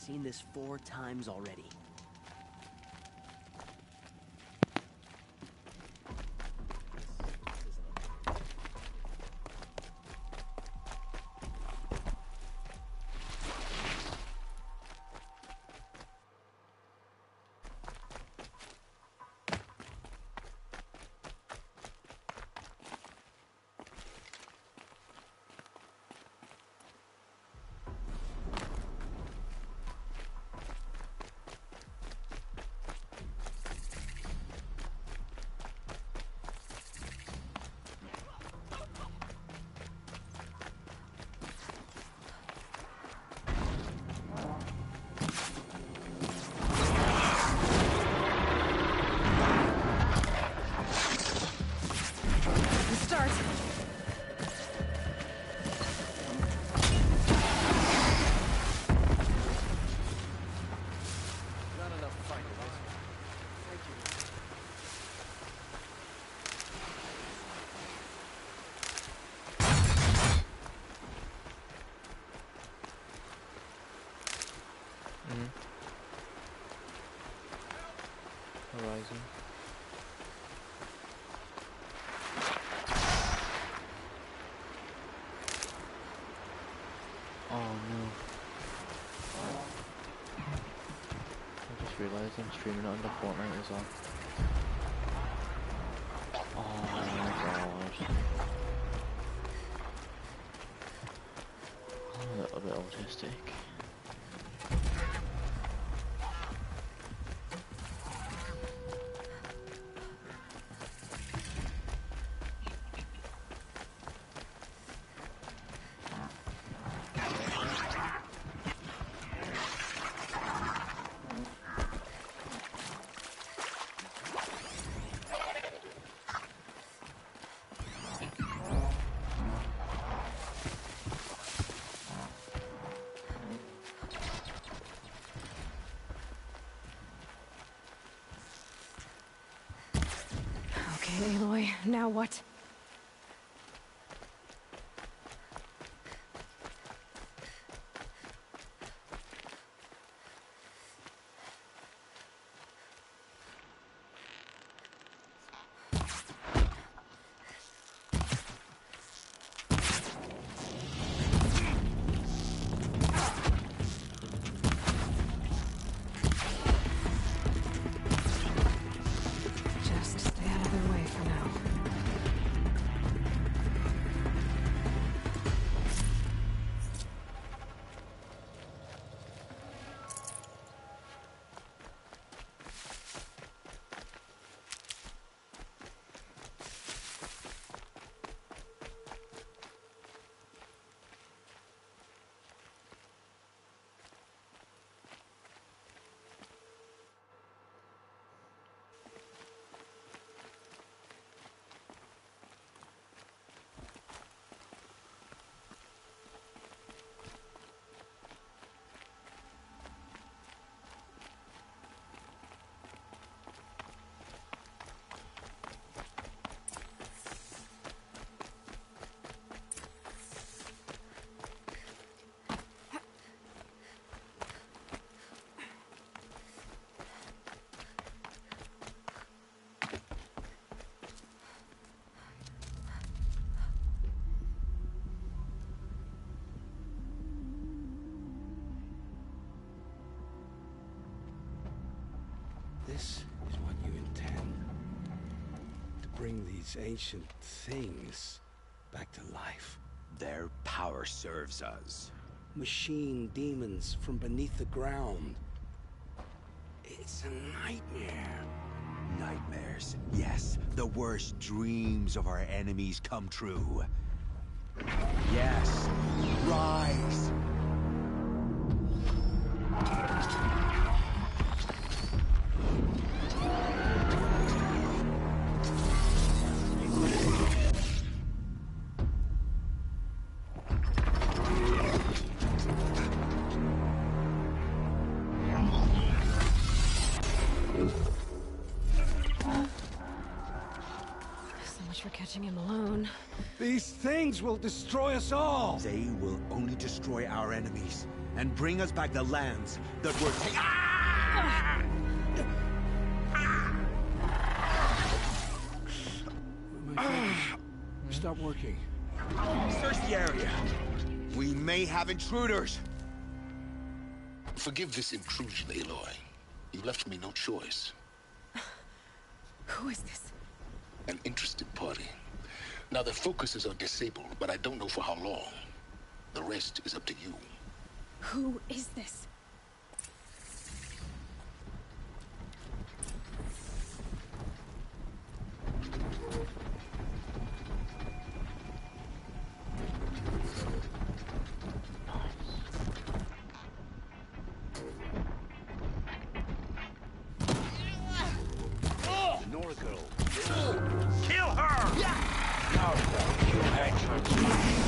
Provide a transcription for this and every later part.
seen this 4 times already. Horizon. Oh no. I just realised I'm streaming it under Fortnite as well. Oh my god. I'm a little bit autistic. Okay, Aloy, now what? Just stay out of their way for now. This is what you intend. To bring these ancient things back to life. Their power serves us. Machine demons from beneath the ground. It's a nightmare. Nightmares. Yes, the worst dreams of our enemies come true. Yes, rise! So much for catching him alone. These things will destroy us all! They will only destroy our enemies, and bring us back the lands that were taken. My fingers stop working. Search the area. We may have intruders. Forgive this intrusion, Aloy. You left me no choice. Who is this? An interested party. Now, their focuses are disabled, but I don't know for how long. The rest is up to you. Who is this? Kill her! Now you entrance.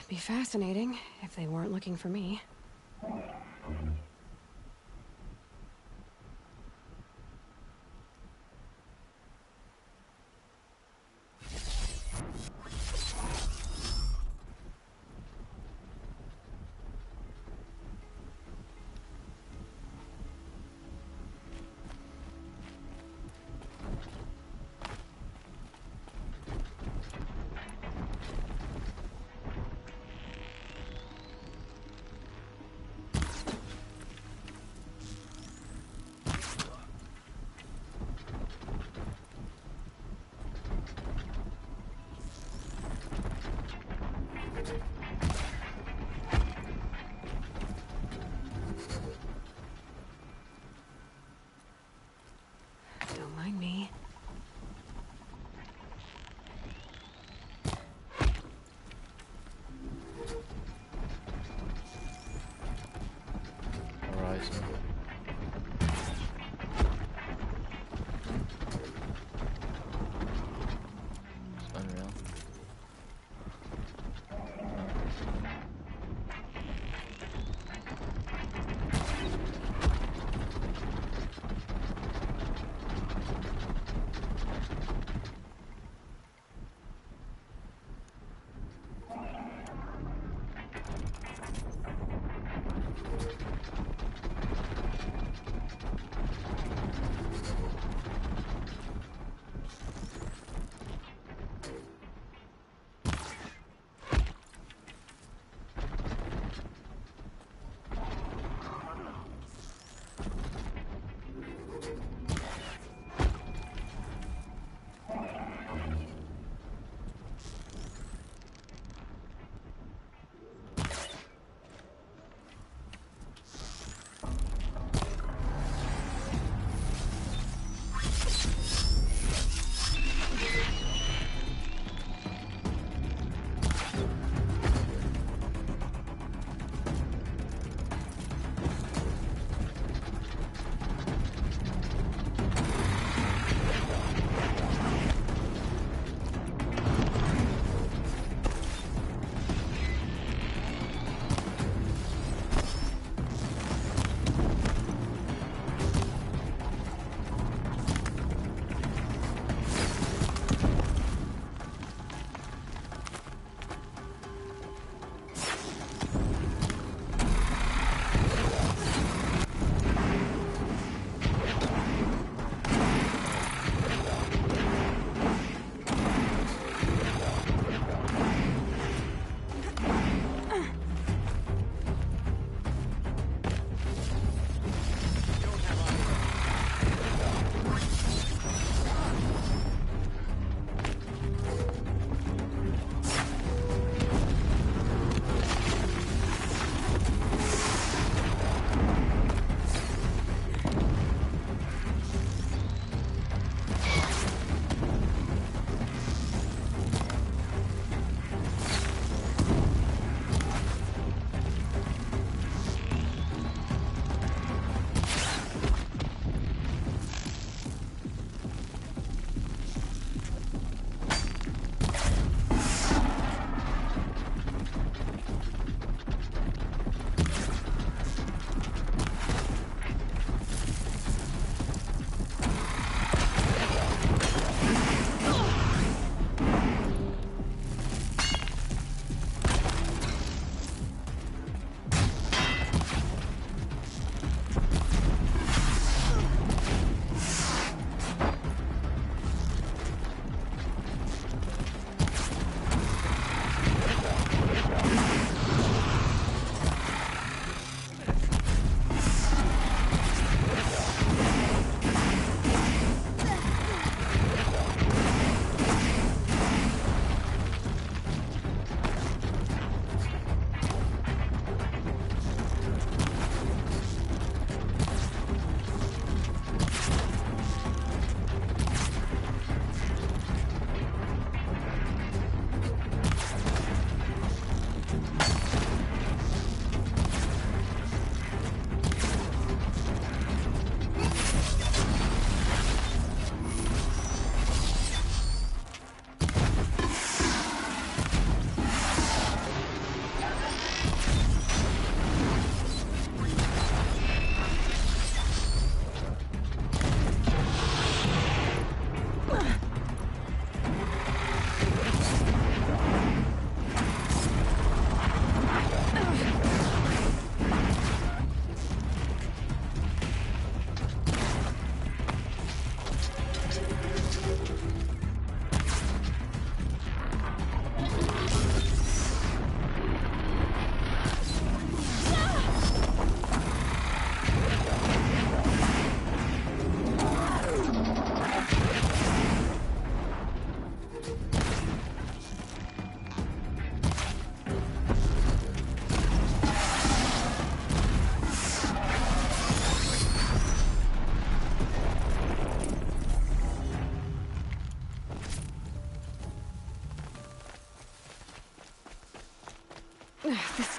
Be fascinating if they weren't looking for me.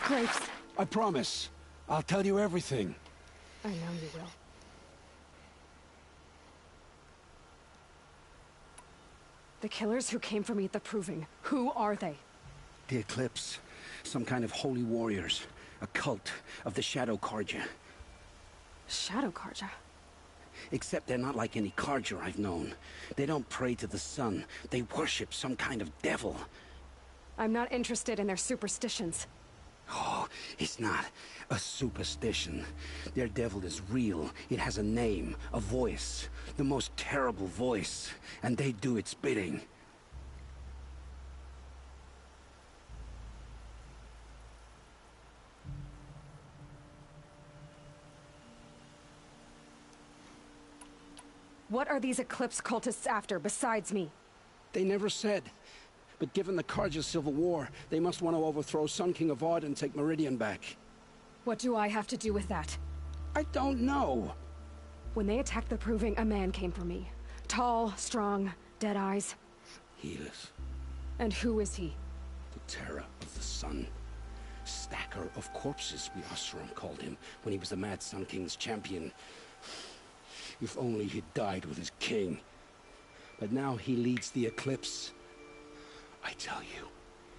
Graves, I promise. I'll tell you everything. I know you will. The killers who came for me at the Proving, who are they? The Eclipse. Some kind of holy warriors. A cult of the Shadow Carja. Shadow Carja? Except they're not like any Carja I've known. They don't pray to the sun. They worship some kind of devil. I'm not interested in their superstitions. Oh, it's not a superstition. Their devil is real. It has a name, a voice. The most terrible voice. And they do its bidding. What are these Eclipse cultists after, besides me? They never said. But given the Carja civil war, they must want to overthrow Sun King Avad and take Meridian back. What do I have to do with that? I don't know. When they attacked the Proving, a man came for me. Tall, strong, dead eyes. Helis, And who is he? the terror of the sun. Stacker of corpses, we Oseram called him, when he was the Mad Sun King's champion. If only he'd died with his king. But now he leads the Eclipse. I tell you,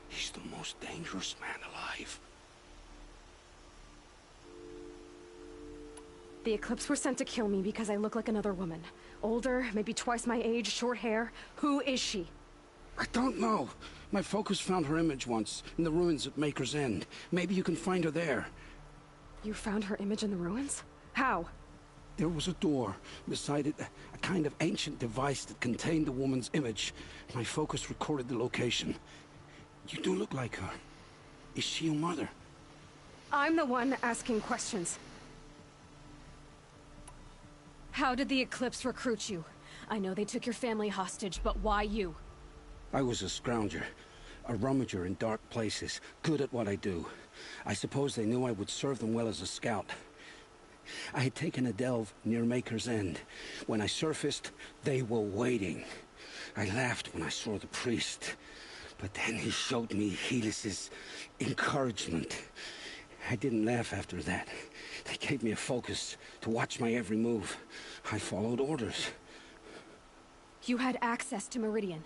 he's the most dangerous man alive. The Eclipse were sent to kill me because I look like another woman. Older, maybe twice my age, short hair. Who is she? I don't know. My focus found her image once, in the ruins at Maker's End. Maybe you can find her there. You found her image in the ruins? How? There was a door. Beside it, a kind of ancient device that contained the woman's image. My focus recorded the location. You do look like her. Is she your mother? I'm the one asking questions. How did the Eclipse recruit you? I know they took your family hostage, but why you? I was a scrounger. A rummager in dark places. Good at what I do. I suppose they knew I would serve them well as a scout. I had taken a delve near Maker's End. When I surfaced, they were waiting. I laughed when I saw the priest. But then he showed me Helis's encouragement. I didn't laugh after that. They gave me a focus to watch my every move. I followed orders. You had access to Meridian.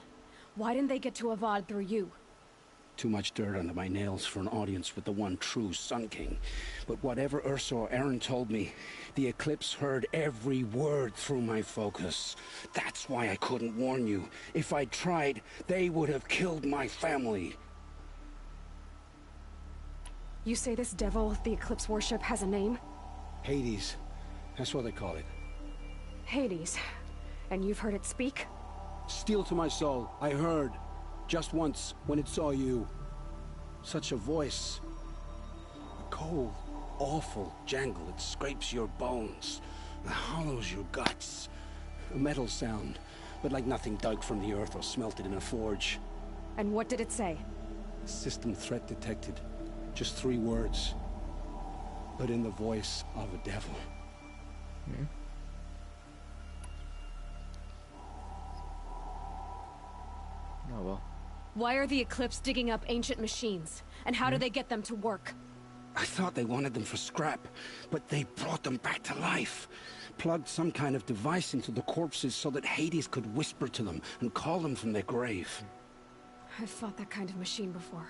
Why didn't they get to Avad through you? Too much dirt under my nails for an audience with the one true Sun King. But whatever Ursa or Aaron told me, the Eclipse heard every word through my focus. That's why I couldn't warn you. If I'd tried, they would have killed my family. You say this devil the Eclipse worship has a name? Hades. That's what they call it. Hades. And you've heard it speak? Steel to my soul. I heard. Just once, when it saw you. Such a voice. A cold, awful jangle that scrapes your bones. That hollows your guts. A metal sound, but like nothing dug from the earth or smelted in a forge. And what did it say? System threat detected. Just 3 words. But in the voice of a devil. Hmm? Oh well. Why are the Eclipse digging up ancient machines? And how do they get them to work? I thought they wanted them for scrap, but they brought them back to life. Plugged some kind of device into the corpses so that Hades could whisper to them and call them from their grave. I've fought that kind of machine before.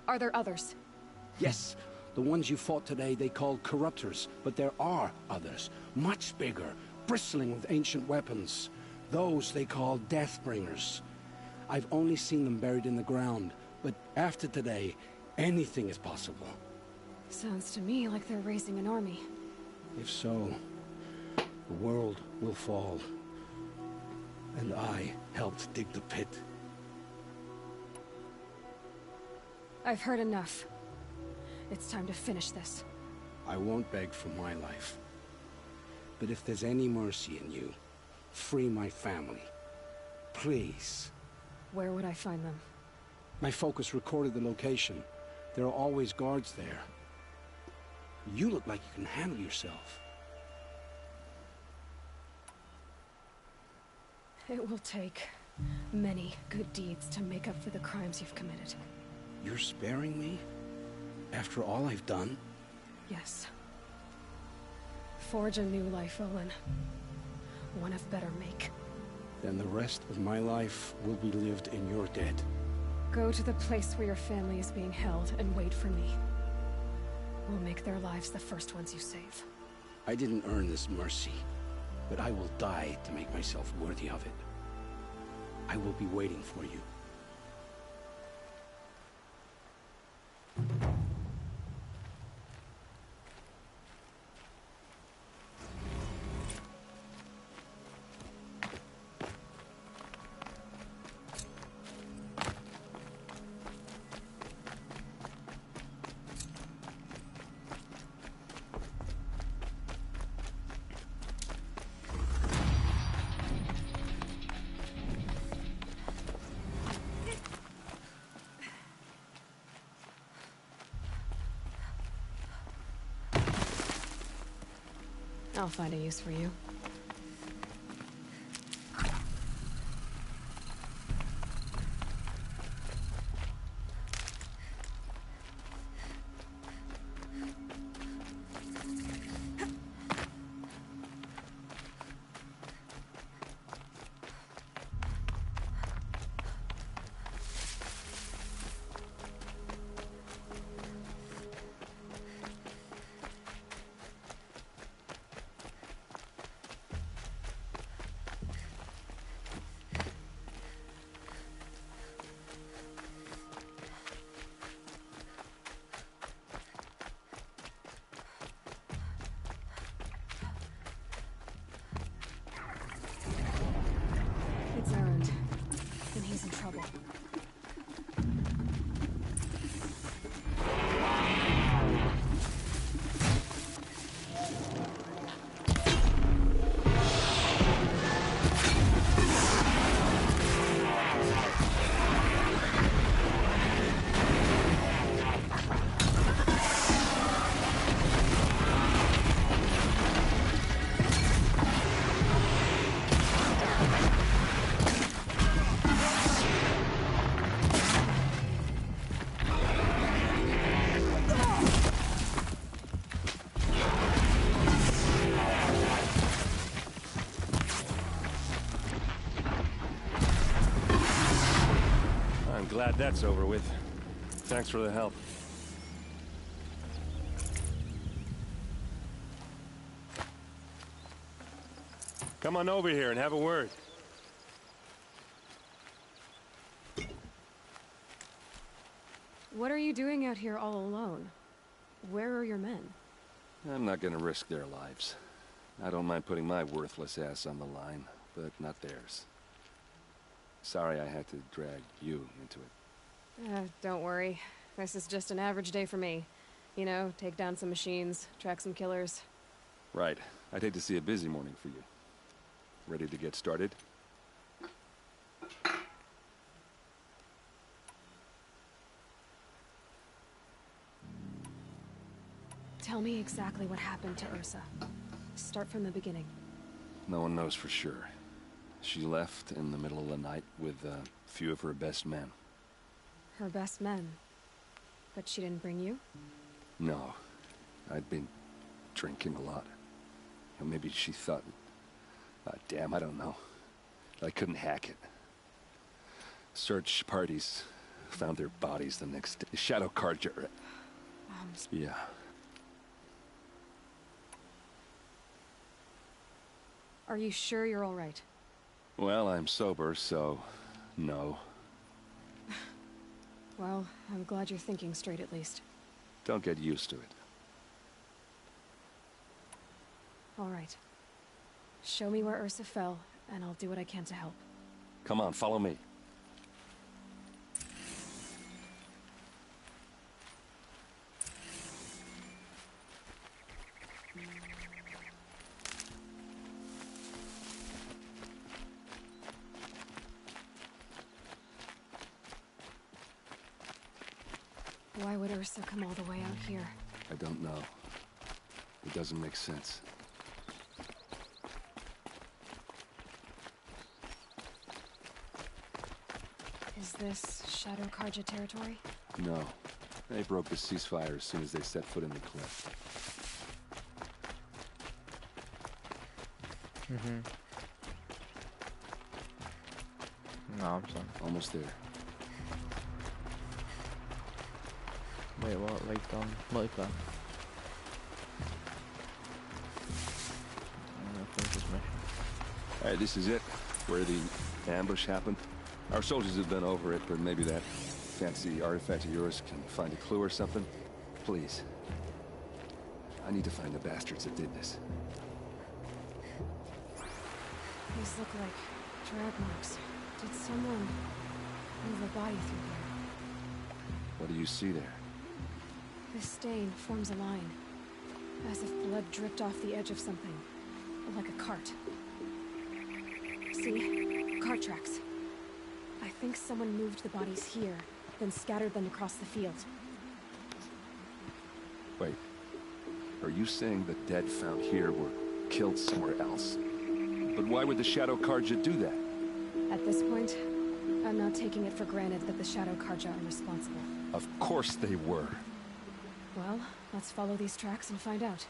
Are there others? Yes, the ones you fought today they called corruptors, but there are others, much bigger, bristling with ancient weapons. Those they call Deathbringers. I've only seen them buried in the ground, but after today, anything is possible. Sounds to me like they're raising an army. If so, the world will fall. And I helped dig the pit. I've heard enough. It's time to finish this. I won't beg for my life. But if there's any mercy in you, free my family. Please. Where would I find them? My focus recorded the location. There are always guards there. You look like you can handle yourself. It will take many good deeds to make up for the crimes you've committed. You're sparing me? After all I've done? Yes. Forge a new life, Olin. One of better make. Then the rest of my life will be lived in your dead. Go to the place where your family is being held and wait for me. We'll make their lives the first ones you save. I didn't earn this mercy, but I will die to make myself worthy of it. I will be waiting for you. I'll find a use for you. It's earned. Then he's in trouble. Glad that's over with. Thanks for the help. Come on over here and have a word. What are you doing out here all alone? Where are your men? I'm not gonna risk their lives. I don't mind putting my worthless ass on the line, but not theirs. Sorry I had to drag you into it. Don't worry. This is just an average day for me. You know, take down some machines, track some killers. Right. I'd hate to see a busy morning for you. Ready to get started? Tell me exactly what happened to Ursa. Start from the beginning. No one knows for sure. She left in the middle of the night with a few of her best men. Her best men? But she didn't bring you? No. I'd been drinking a lot. Or maybe she thought... damn, I don't know. I couldn't hack it. Search parties found their bodies the next day. Shadow Carja. Yeah. Are you sure you're all right? Well, I'm sober, so... no. Well, I'm glad you're thinking straight at least. Don't get used to it. All right. Show me where Ursa fell, and I'll do what I can to help. Come on, follow me. Why would Ursa come all the way out here? I don't know. It doesn't make sense. Is this Shadow Carja territory? No. They broke the ceasefire as soon as they set foot in the cliff. No, I'm sorry. Almost there. Wait, what? Like multiplayer? I'm gonna finish this mission. Alright, this is it. Where the ambush happened. Our soldiers have been over it, but maybe that fancy artifact of yours can find a clue or something. Please. I need to find the bastards that did this. These look like drag marks. Did someone move a body through here? What do you see there? This stain forms a line, as if blood dripped off the edge of something, like a cart. See? Cart tracks. I think someone moved the bodies here, then scattered them across the field. Wait. Are you saying the dead found here were killed somewhere else? But why would the Shadow Karja do that? At this point, I'm not taking it for granted that the Shadow Karja are responsible. Of course they were. Well, let's follow these tracks and find out.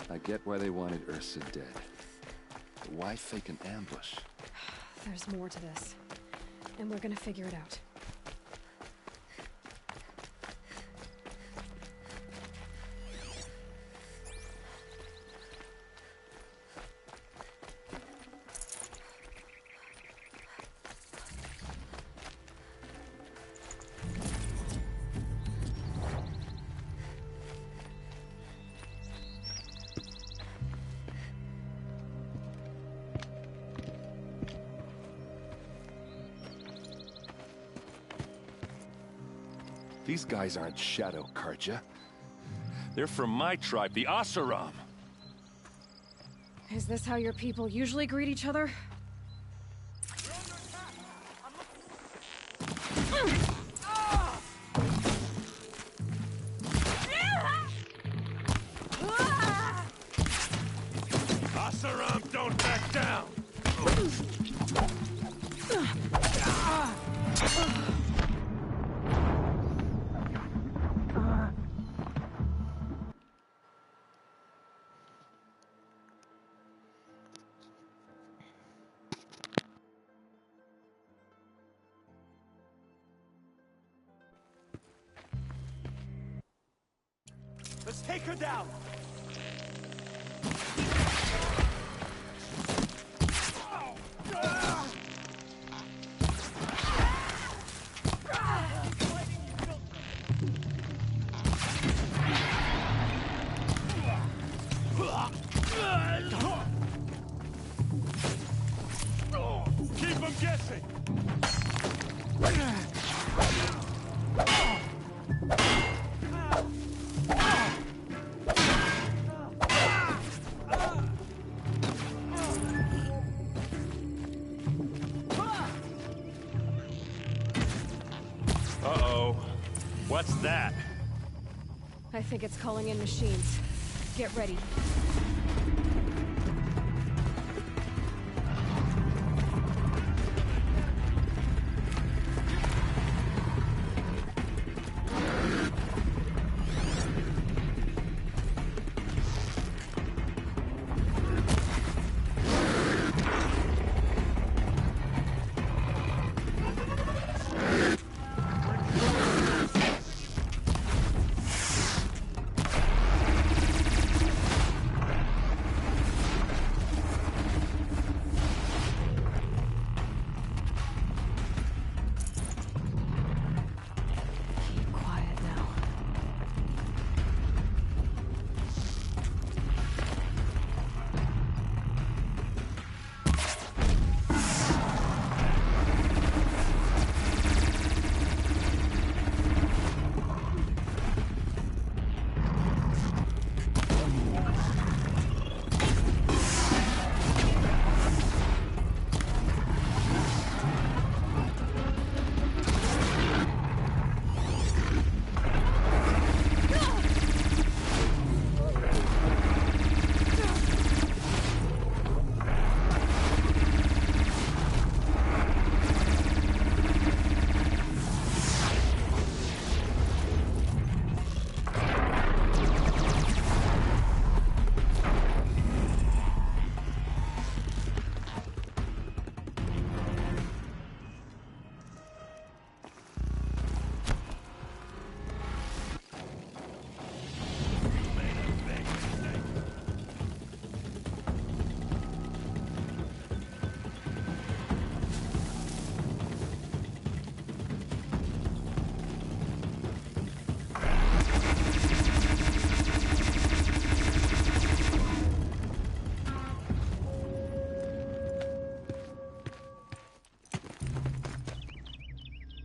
I get why they wanted Ursa dead. But why fake an ambush? There's more to this, and we're gonna figure it out. These guys aren't Shadow Karja. They're from my tribe, the Asaram. Is this how your people usually greet each other? Asaram, don't back down! Let's take her down! Keep them guessing! Uh-oh. What's that? I think it's calling in machines. Get ready.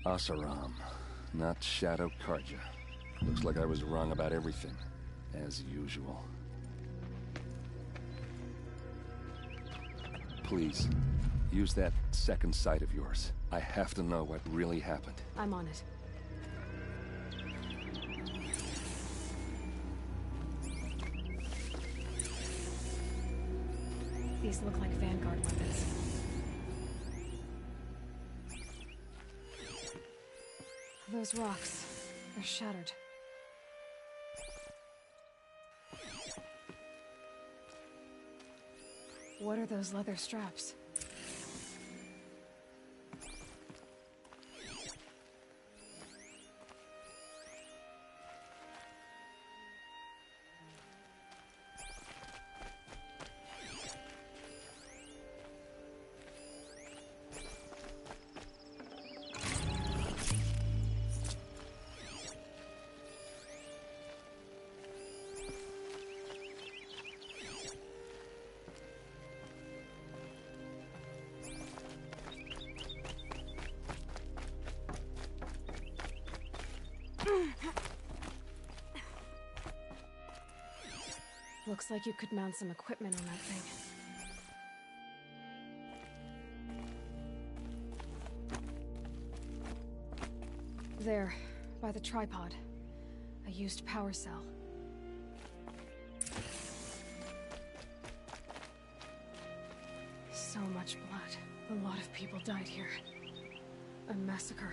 Asaram, not Shadow Karja. Looks like I was wrong about everything, as usual. Please, use that second sight of yours. I have to know what really happened. I'm on it. These look like Vanguard weapons. Those rocks, they're shattered. What are those leather straps? Looks like you could mount some equipment on that thing. There, by the tripod. A used power cell. So much blood. A lot of people died here. A massacre.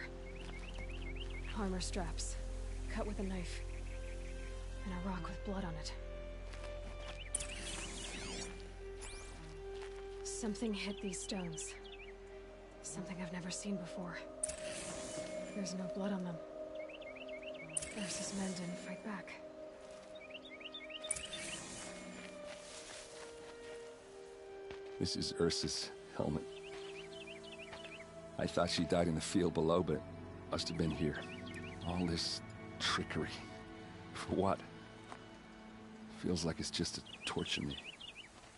Armor straps, cut with a knife. And a rock with blood on it. Something hit these stones. Something I've never seen before. There's no blood on them. Ursa's men didn't fight back. This is Ursa's helmet. I thought she died in the field below, but must have been here. All this trickery. For what? Feels like it's just to torture me.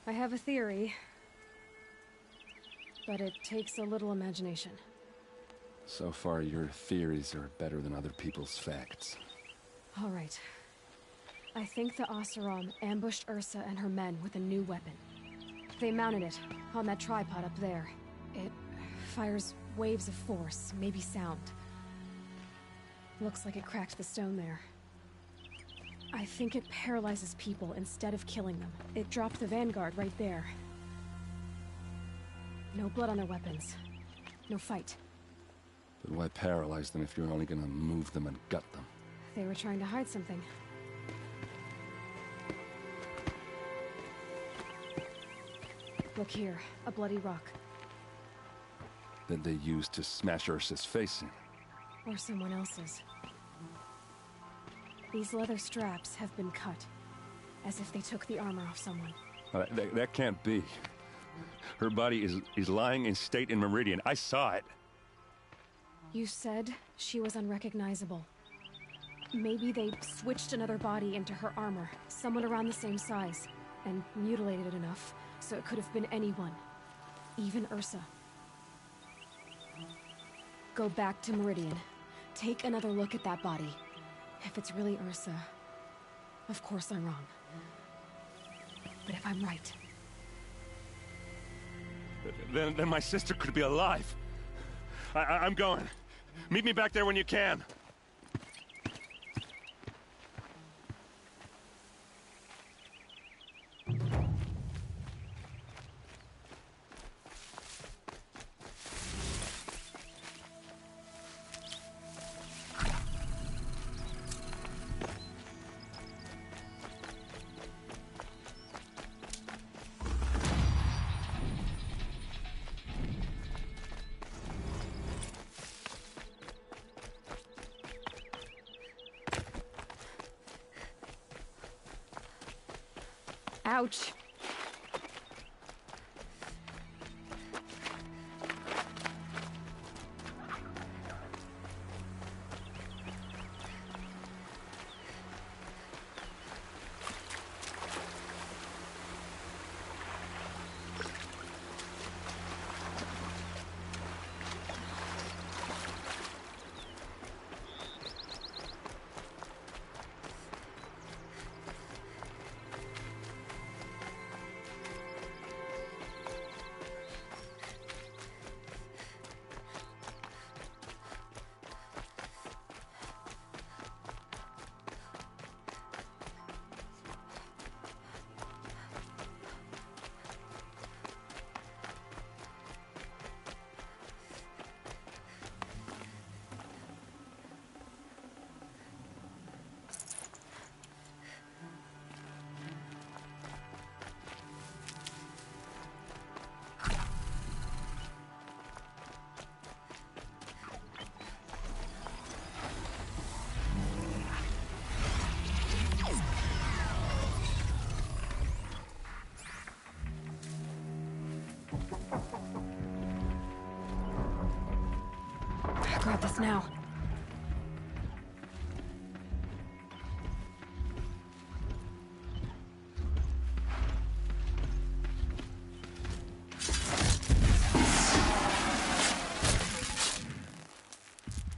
I have a theory. But it takes a little imagination. So far, your theories are better than other people's facts. All right. I think the Oseram ambushed Ursa and her men with a new weapon. They mounted it on that tripod up there. It fires waves of force, maybe sound. Looks like it cracked the stone there. I think it paralyzes people instead of killing them. It dropped the Vanguard right there. No blood on their weapons. No fight. But why paralyze them if you're only gonna move them and gut them? They were trying to hide something. Look here, a bloody rock. That they used to smash Ursa's face in. Or someone else's. These leather straps have been cut. As if they took the armor off someone. That can't be. Her body is lying in state in Meridian. I saw it. You said she was unrecognizable. Maybe they switched another body into her armor, someone around the same size, and mutilated it enough so it could have been anyone. Even Ursa. Go back to Meridian. Take another look at that body. If it's really Ursa, of course I'm wrong. But if I'm right... Then my sister could be alive. I'm going. Meet me back there when you can. Ouch. grab this now.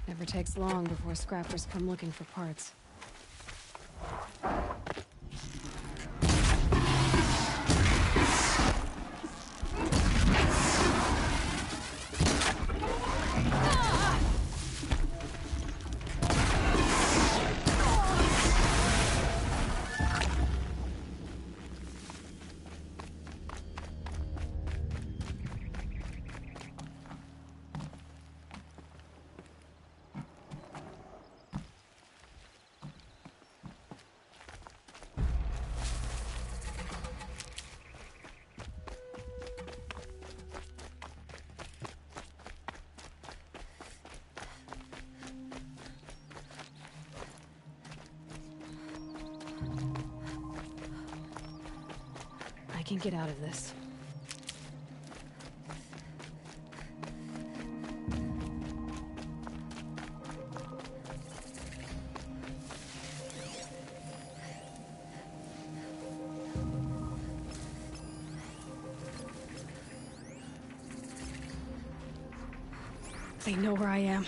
Never takes long before scrappers come looking for parts. I can get out of this. They know where I am.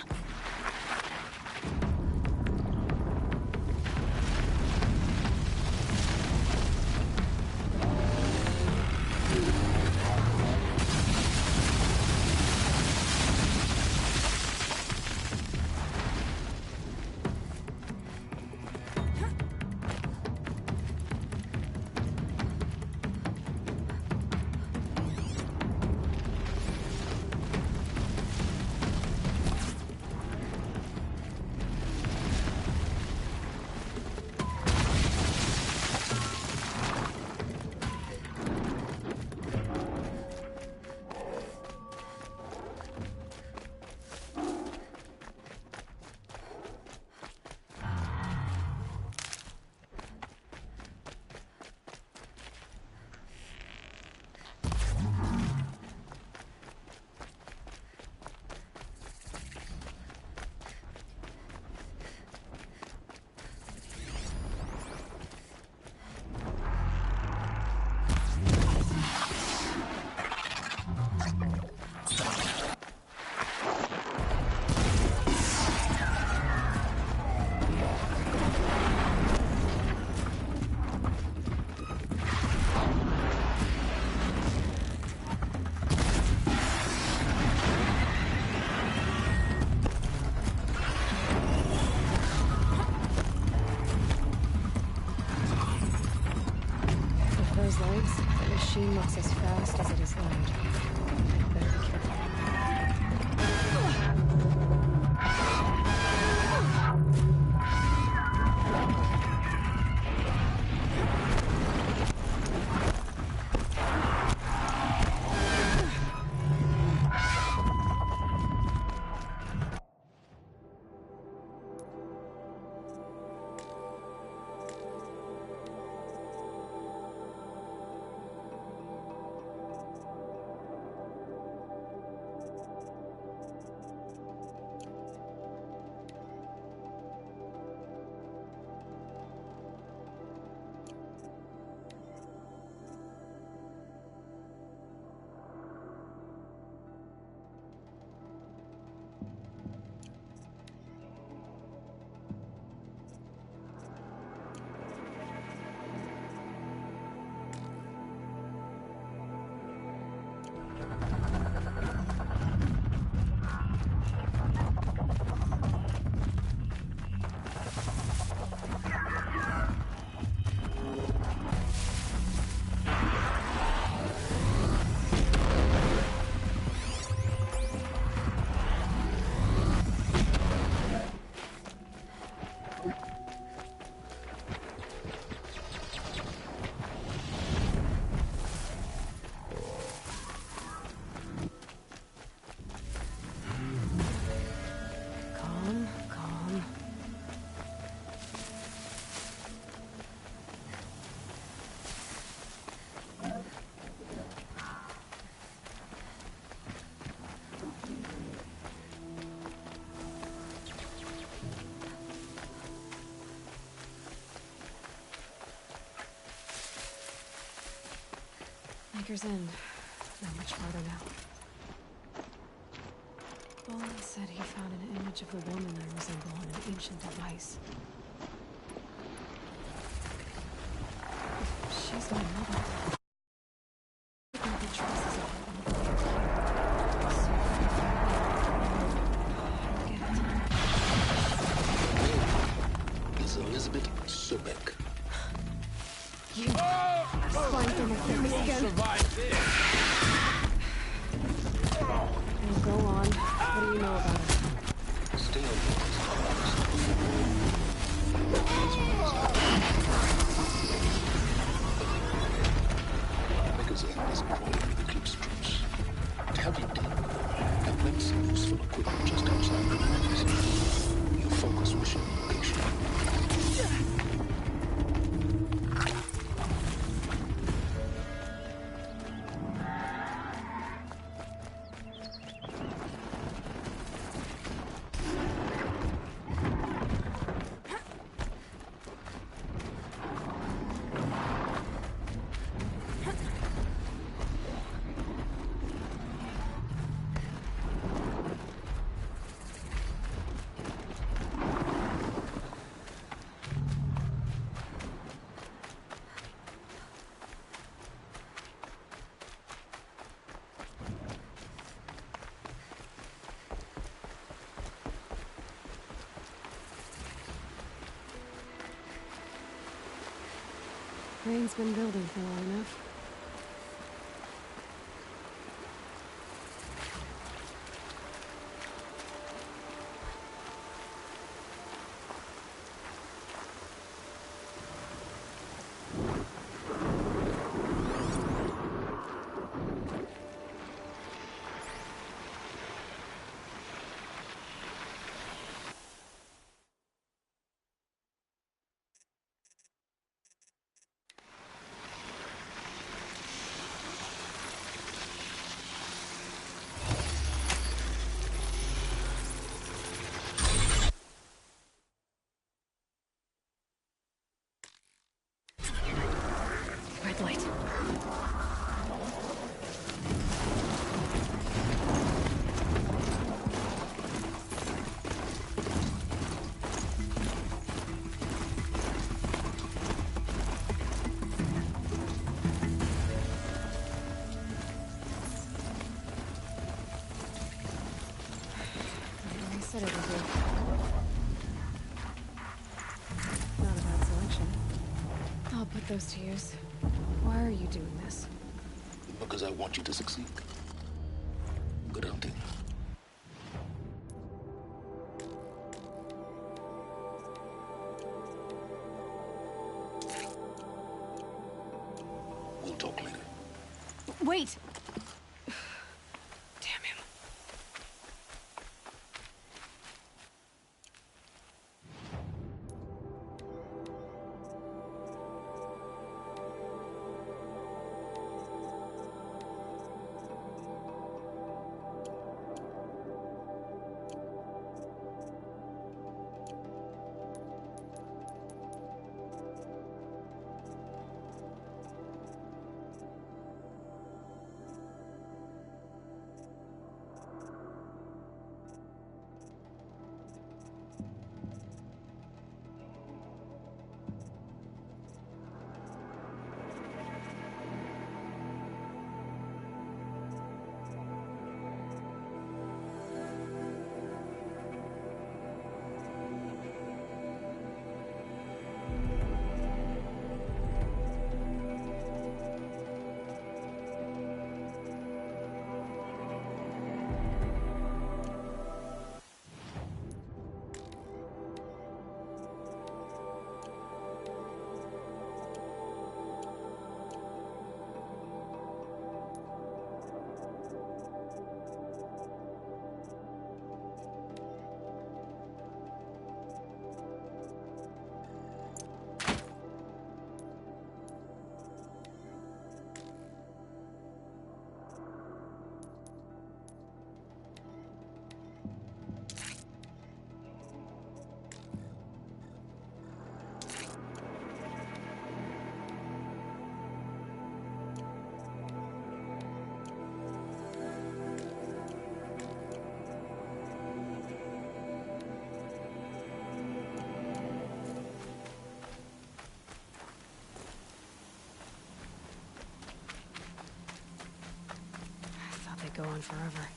Maker's End. Not much farther now. Bolin said he found an image of the woman I resemble on an ancient device. If she's my mother. There might be traces of her on the way here. So, I get it. Is Elizabeth Sobek. You flying through my thick skin. Well, go on. What do you know about it? Stay on Maker's End is crawling with Eclipse troops. Heavy deep and then some useful equipment just outside the lines. Your focus will show location. Rain's been building for long enough. Red light. I said it would be. Not a bad selection. I'll put those to use. Why are you doing this? Because I want you to succeed. Good hunting. We'll talk later. Wait! Damn him. go on forever.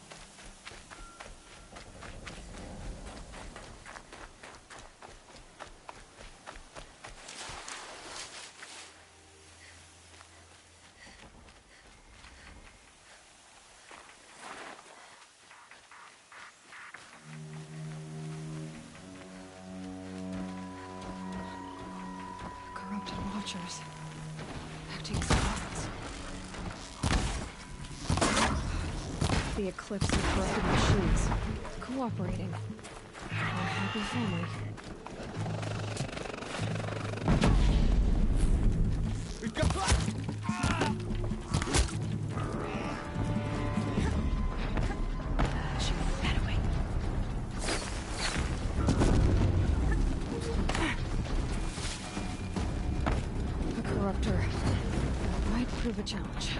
Corrupted watchers. Acting as puppets. The Eclipse and corrupted machines. Cooperating. One happy family. We've got... She went that way. A corruptor. Might prove a challenge.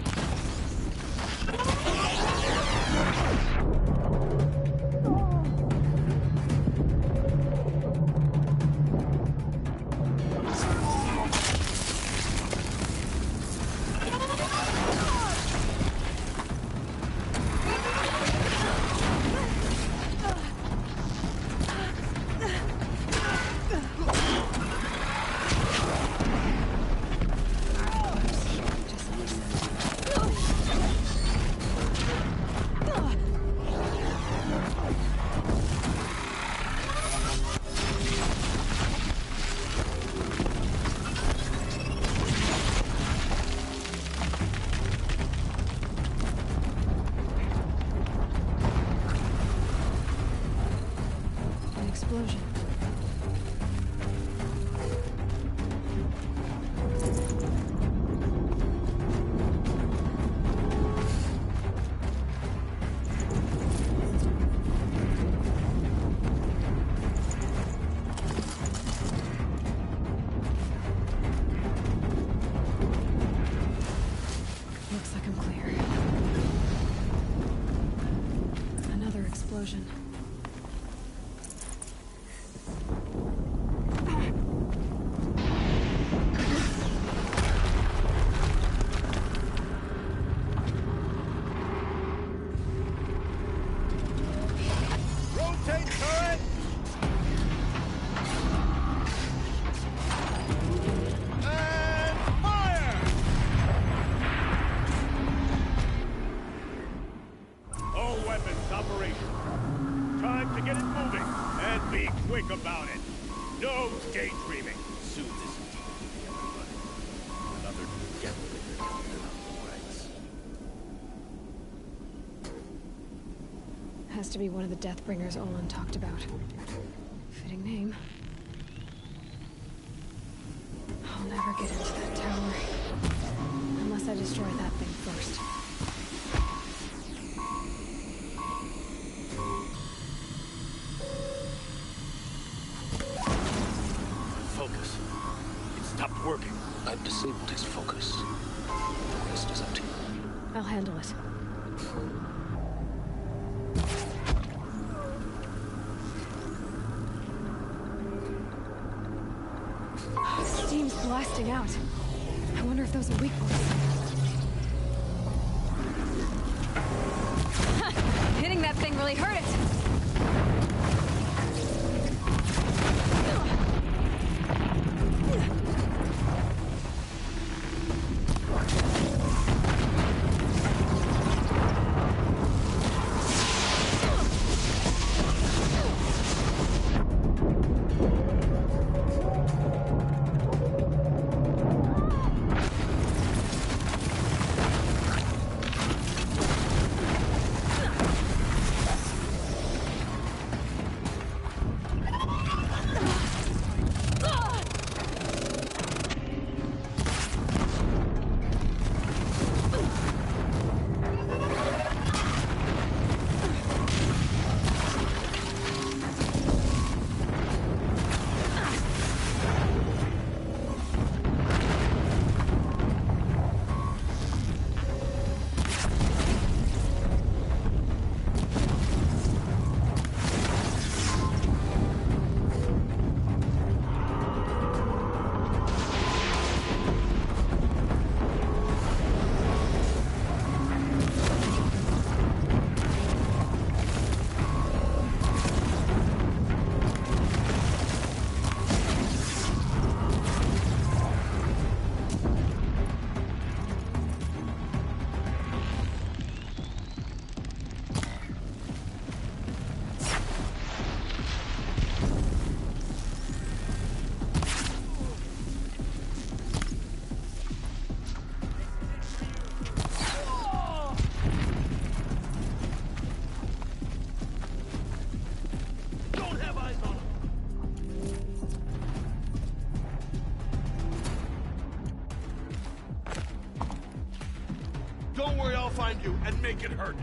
Explosion. Looks like I'm clear. Another explosion. Rotate turret! And fire! All weapons operational. Time to get it moving. And be quick about it. No daydreaming. Soon this will be everybody. Another deathbringer coming out of the ranks. Has to be one of the Deathbringers Olin talked about. Fitting name. I'll never get into that tower. Unless I destroy that thing first. Focus. It stopped working. I've disabled his focus. The rest is up to you. I'll handle it. Steam's blasting out. I wonder if those are weak points. Hitting that thing really hurt it. you and make it hurt.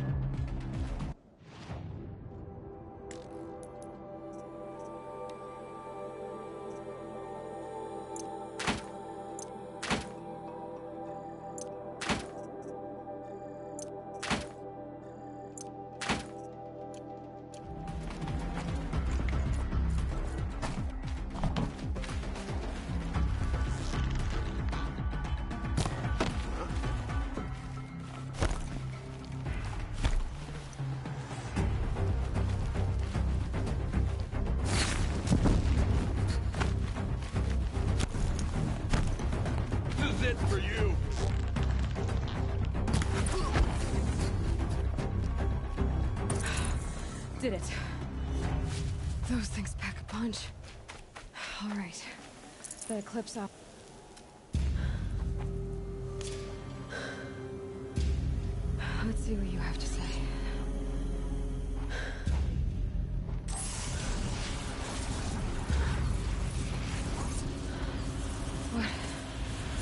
This is it for you. Did it. Those things pack a punch. All right. The eclipse up. Let's see what you have to say.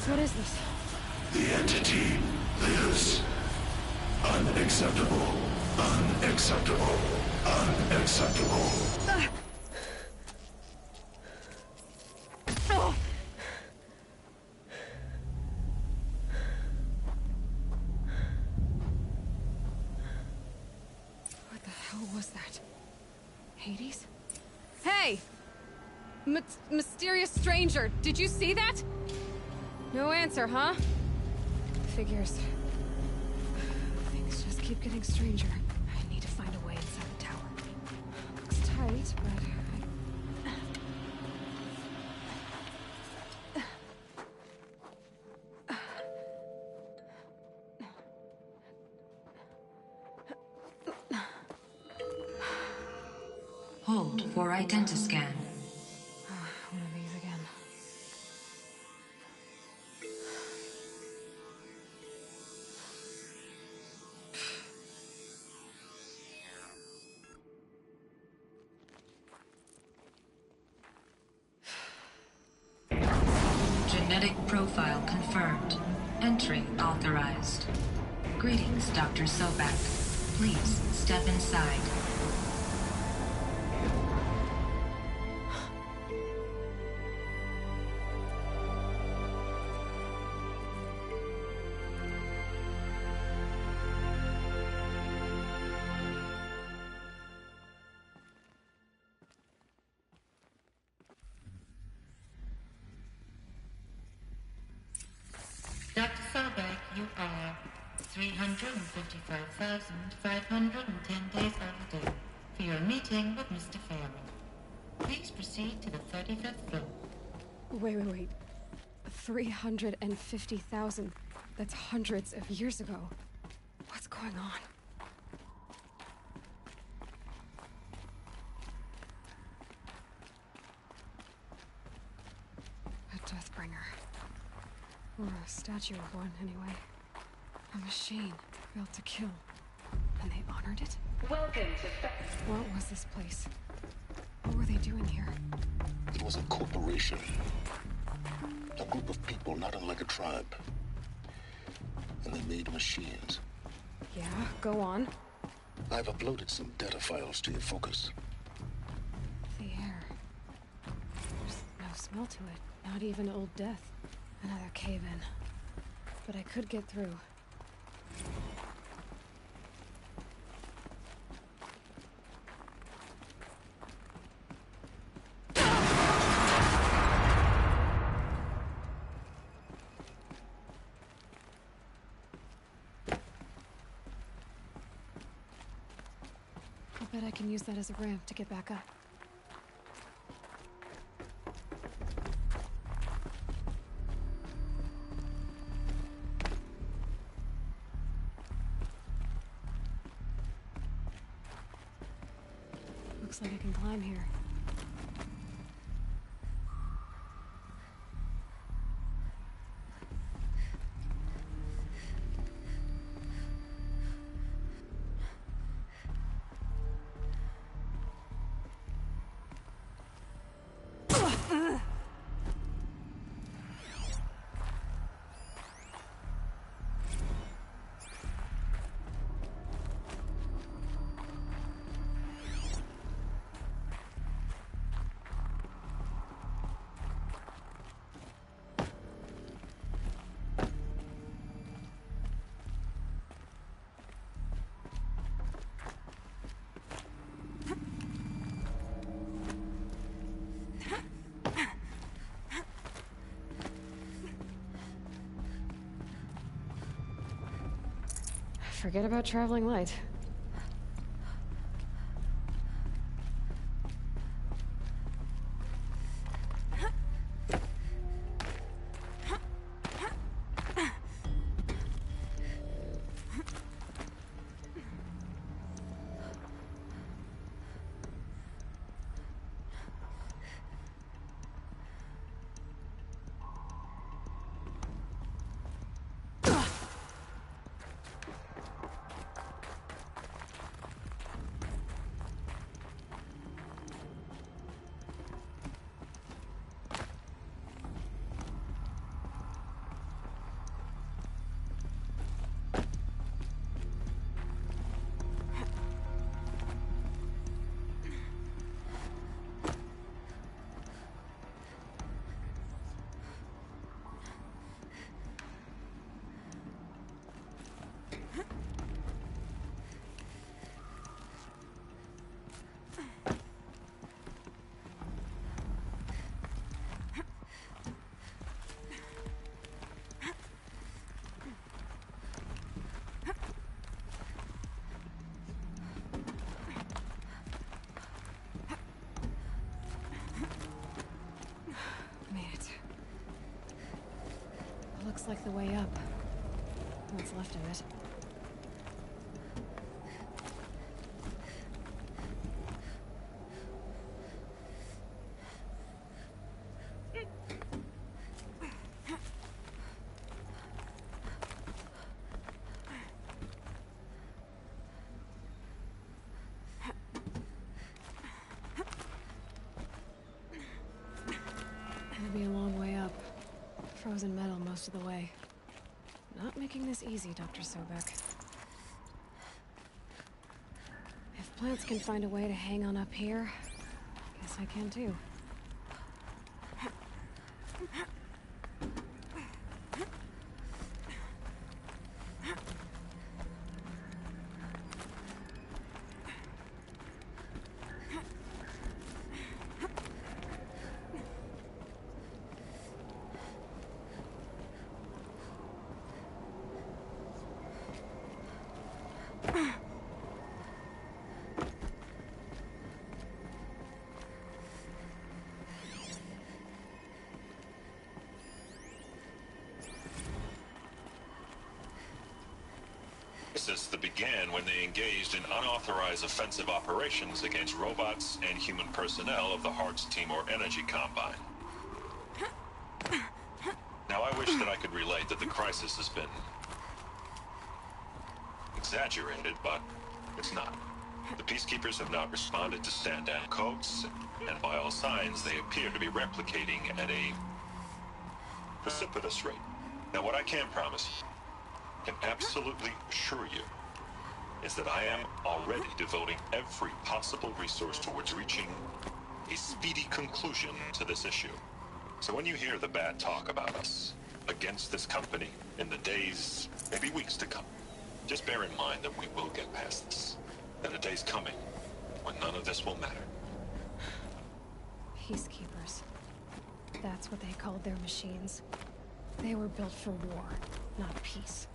What is this? The entity lives. Unacceptable. Unacceptable. Unacceptable. What the hell was that? Hades? Hey! Mysterious stranger, did you see that? No answer, huh? Figures. Things just keep getting stranger. I need to find a way inside the tower. Looks tight, but Hold for identiscan. one of these again. Genetic profile confirmed. Entry authorized. Greetings, Dr. Sobak. Please step inside. Dr. Sobek, you are 355,510 days overdue for your meeting with Mr. Farrell. Please proceed to the 35th floor. Wait. 350,000. That's hundreds of years ago. What's going on? A Deathbringer. Or a statue of one, anyway. A machine built to kill. And they honored it? Welcome to... What was this place? What were they doing here? It was a corporation. A group of people not unlike a tribe. And they made machines. Yeah, go on. I've uploaded some data files to your focus. The air. There's no smell to it. Not even Old Death. Another cave-in. But I could get through. I'll bet I can use that as a ramp to get back up. Looks like I can climb here. Forget about traveling light. Looks like the way up. What's left of it. It'll be a long way up. Frozen metal most of the way. Not making this easy, Dr. Sobek. If plants can find a way to hang on up here, guess I can too. That began when they engaged in unauthorized offensive operations against robots and human personnel of the Hearts Timor Energy Combine. Now, I wish that I could relate that the crisis has been exaggerated, but it's not. The peacekeepers have not responded to stand-down codes, and by all signs, they appear to be replicating at a precipitous rate. Now, what I can promise you, can absolutely assure you, is that I am already devoting every possible resource towards reaching a speedy conclusion to this issue. So when you hear the bad talk about us against this company in the days, maybe weeks to come, just bear in mind that we will get past this. That a day's coming when none of this will matter. Peacekeepers. That's what they called their machines. They were built for war, not peace.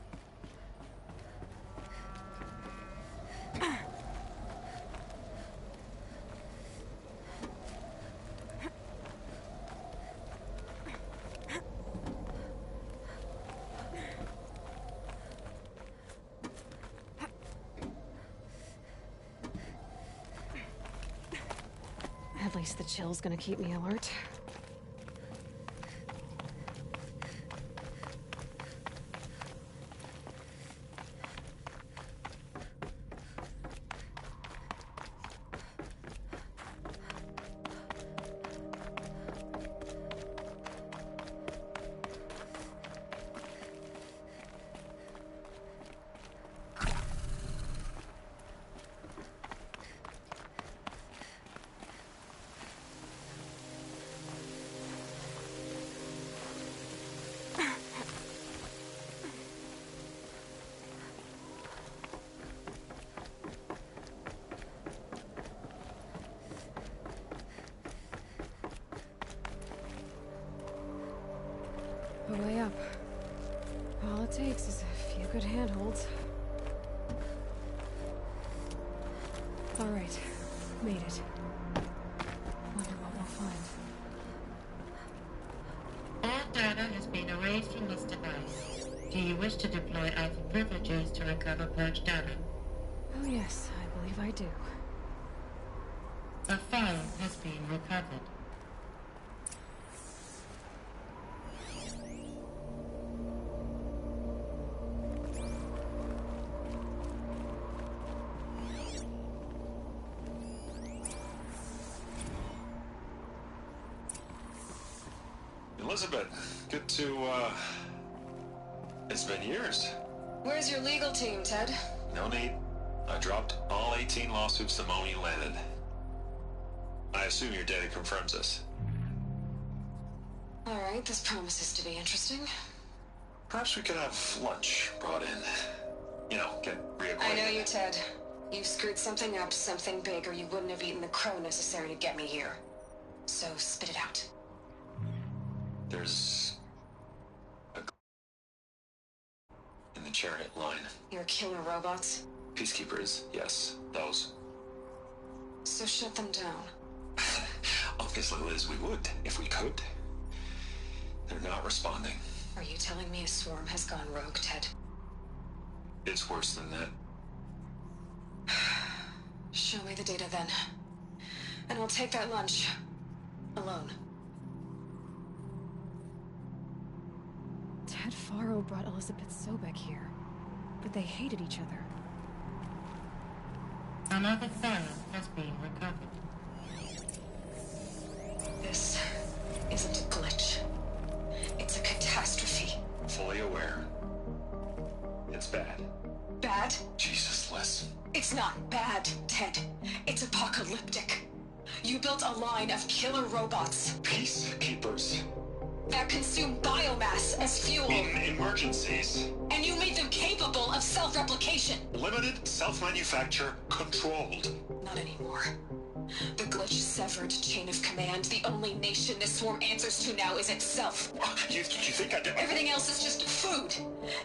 At least the chill's gonna keep me alert. A way up. All it takes is a few good handholds. All right. Made it. Wonder what we'll find. All data has been erased from this device. Do you wish to deploy Alpha privileges to recover purged data? Oh yes, I believe I do. A file has been recovered. Elizabeth, good to, it's been years. Where's your legal team, Ted? No need. I dropped all 18 lawsuits the moment you landed. I assume your data confirms this. All right, this promises to be interesting. Perhaps we could have lunch brought in. You know, get reacquainted. I know you, Ted. You've screwed something up, something big, or you wouldn't have eaten the crow necessary to get me here. So spit it out. There's a in the chariot line. Your killer robots? Peacekeepers, yes, those. So shut them down. Obviously, Liz, we would, if we could. They're not responding. Are you telling me a swarm has gone rogue, Ted? It's worse than that. Show me the data then. And I'll take that lunch. Alone. Ted Faro brought Elizabeth Sobek here. But they hated each other. Another file has been recovered. This isn't a glitch. It's a catastrophe. Fully aware. It's bad. Bad? Jesus, Liz. It's not bad, Ted. It's apocalyptic. You built a line of killer robots. Peacekeepers. That consume biomass as fuel. In emergencies. And you made them capable of self-replication. Limited, self-manufacture, controlled. Not anymore. The glitch severed chain of command. The only nation this swarm answers to now is itself. You think I did? Everything else is just food.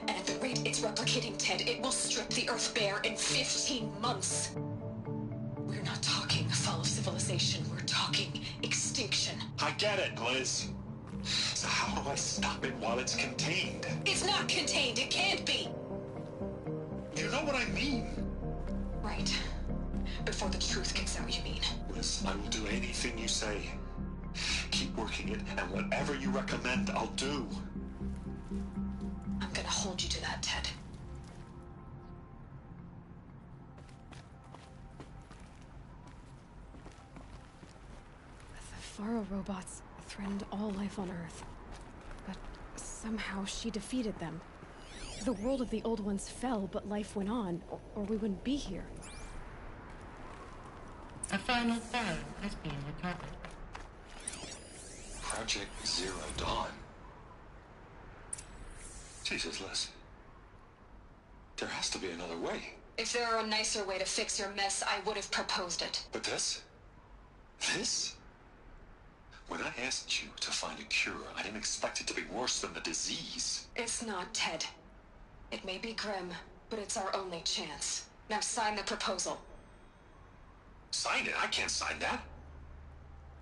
And at the rate it's replicating, Ted, it will strip the Earth bare in 15 months. We're not talking fall of civilization. We're talking extinction. I get it, Liz. So how do I stop it while it's contained? It's not contained. It can't be. You know what I mean? Right. Before the truth gets out, you mean? Liz, I will do anything you say. Keep working it, and whatever you recommend, I'll do. I'm gonna hold you to that, Ted. The Faro robots threatened all life on Earth. But somehow she defeated them. The world of the old ones fell, but life went on, or we wouldn't be here. A final file has been recovered. Project Zero Dawn. Jesus, Liz. There has to be another way. If there were a nicer way to fix your mess, I would have proposed it. But this? This? When I asked you to find a cure, I didn't expect it to be worse than the disease. It's not, Ted. It may be grim, but it's our only chance. Now sign the proposal. Sign it? I can't sign that.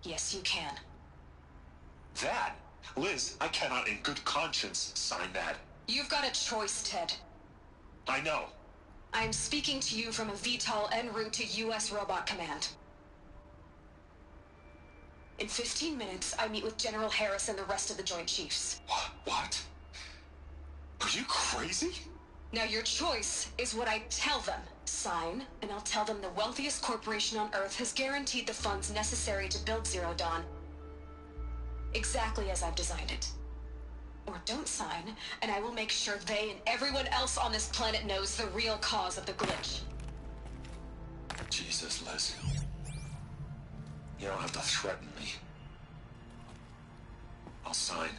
Yes, you can. That? Liz, I cannot in good conscience sign that. You've got a choice, Ted. I know. I'm speaking to you from a VTOL en route to U.S. Robot Command. In 15 minutes, I meet with General Harris and the rest of the Joint Chiefs. What? Are you crazy? Now your choice is what I tell them. Sign, and I'll tell them the wealthiest corporation on Earth has guaranteed the funds necessary to build Zero Dawn. Exactly as I've designed it. Or don't sign, and I will make sure they and everyone else on this planet knows the real cause of the glitch. Jesus, Liz. You don't have to threaten me. I'll sign.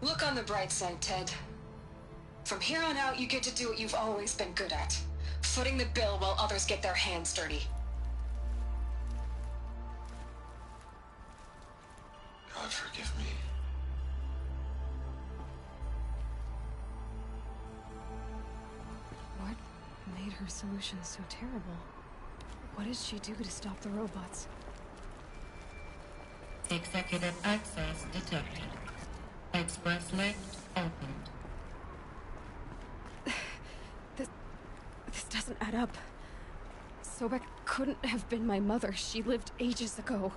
Look on the bright side, Ted. From here on out, you get to do what you've always been good at. Footing the bill while others get their hands dirty. God forgive me. made her solution so terrible? What does she do to stop the robots? Executive access detected. Express lift opened. This doesn't add up. Sobek couldn't have been my mother. She lived ages ago.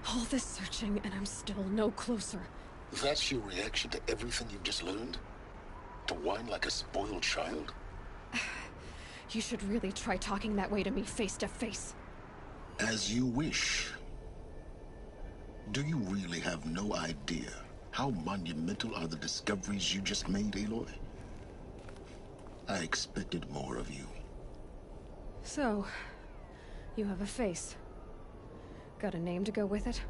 All this searching, and I'm still no closer. That's your reaction to everything you've just learned? To whine like a spoiled child? You should really try talking that way to me face to face. As you wish. Do you really have no idea how monumental are the discoveries you just made, Aloy? I expected more of you. So, you have a face. Got a name to go with it?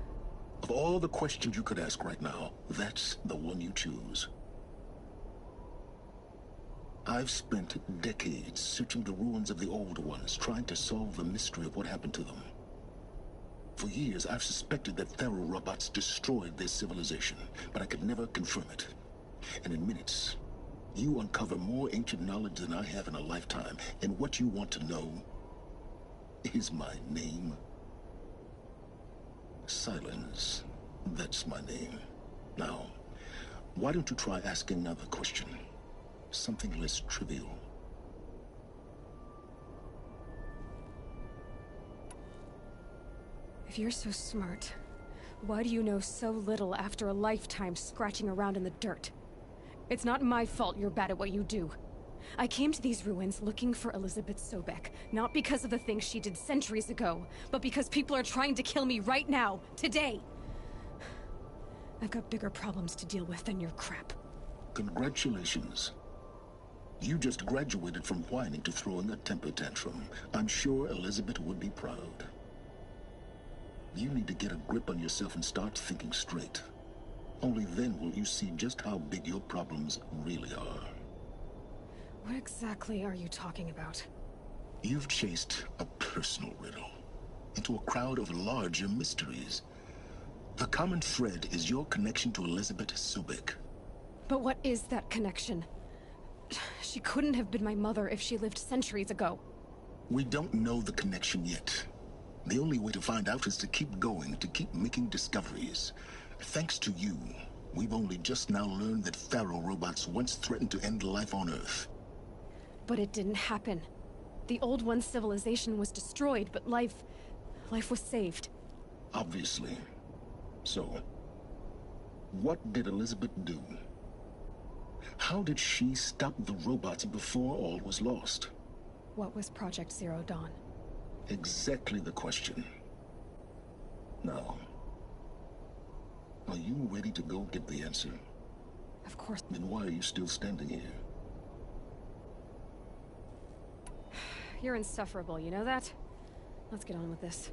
Of all the questions you could ask right now, that's the one you choose. I've spent decades searching the ruins of the old ones, trying to solve the mystery of what happened to them. For years, I've suspected that Thero robots destroyed their civilization, but I could never confirm it. And in minutes, you uncover more ancient knowledge than I have in a lifetime, and what you want to know is my name. Silence. That's my name. Now, why don't you try asking another question? Something less trivial. If you're so smart, why do you know so little after a lifetime scratching around in the dirt? It's not my fault you're bad at what you do. I came to these ruins looking for Elizabeth Sobek, not because of the things she did centuries ago, but because people are trying to kill me right now, today. I've got bigger problems to deal with than your crap. Congratulations. You just graduated from whining to throwing a temper tantrum. I'm sure Elizabeth would be proud. You need to get a grip on yourself and start thinking straight. Only then will you see just how big your problems really are. What exactly are you talking about? You've chased a personal riddle into a crowd of larger mysteries. The common thread is your connection to Elizabeth Sobek. But what is that connection? She couldn't have been my mother if she lived centuries ago. We don't know the connection yet. The only way to find out is to keep going, to keep making discoveries. Thanks to you, we've only just now learned that Thero robots once threatened to end life on Earth. But it didn't happen. The Old One's civilization was destroyed, but life was saved. Obviously. So, what did Elizabeth do? How did she stop the robots before all was lost? What was Project Zero Dawn? Exactly the question. Now, are you ready to go get the answer? Of course. Then why are you still standing here? You're insufferable, you know that? Let's get on with this.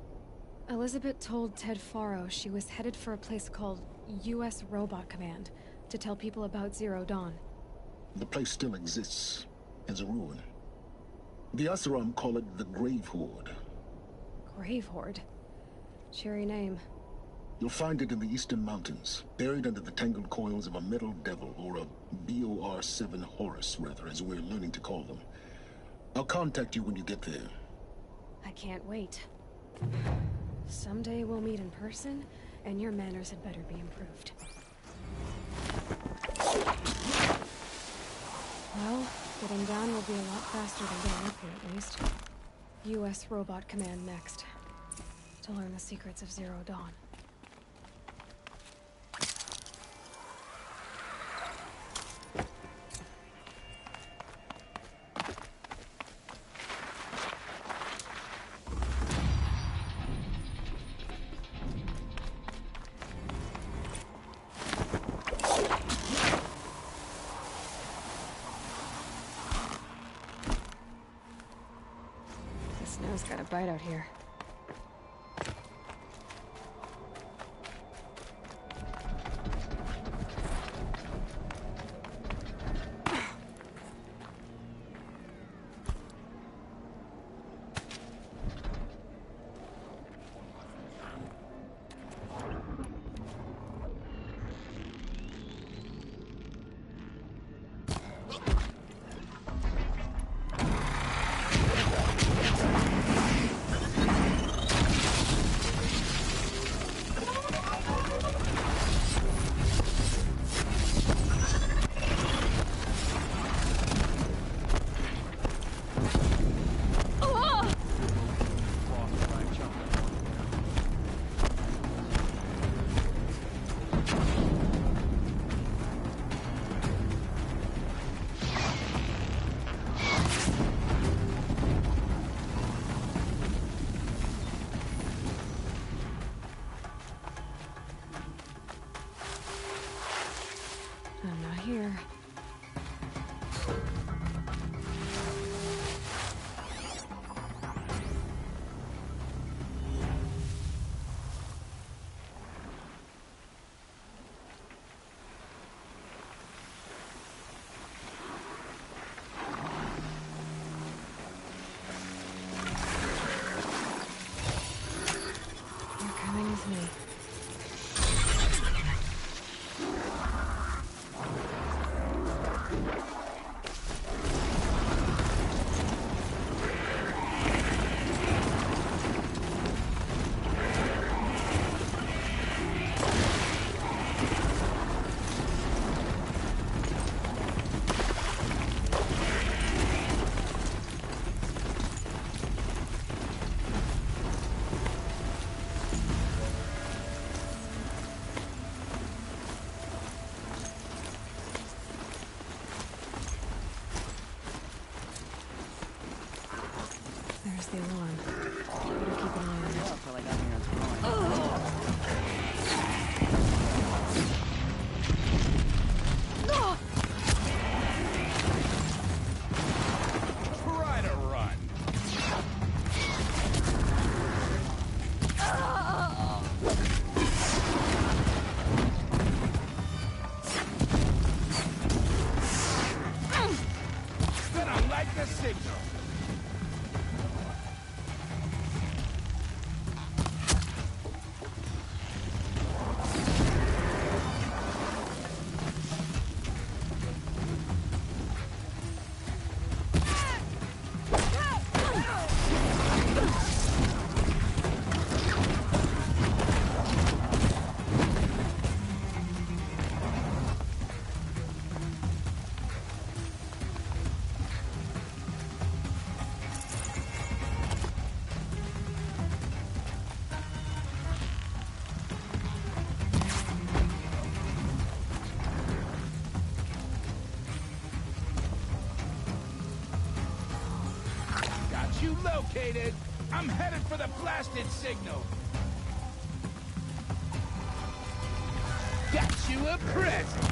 Elizabeth told Ted Faro she was headed for a place called U.S. Robot Command to tell people about Zero Dawn. The place still exists as a ruin. The Oseram call it the Grave Horde. Grave Horde? Cheery name. You'll find it in the Eastern Mountains, buried under the tangled coils of a metal devil, or a BOR-7 Horus, rather, as we're learning to call them. I'll contact you when you get there. I can't wait. Someday we'll meet in person, and your manners had better be improved. Well, getting down will be a lot faster than getting up here, at least. U.S. Robot Command next. To learn the secrets of Zero Dawn. Snow's got a bite out here. the alarm. Better keep an eye on it. Until I got here on time. Try to run. Gonna like the signal. Got you located. I'm headed for the blasted signal. Got you a present.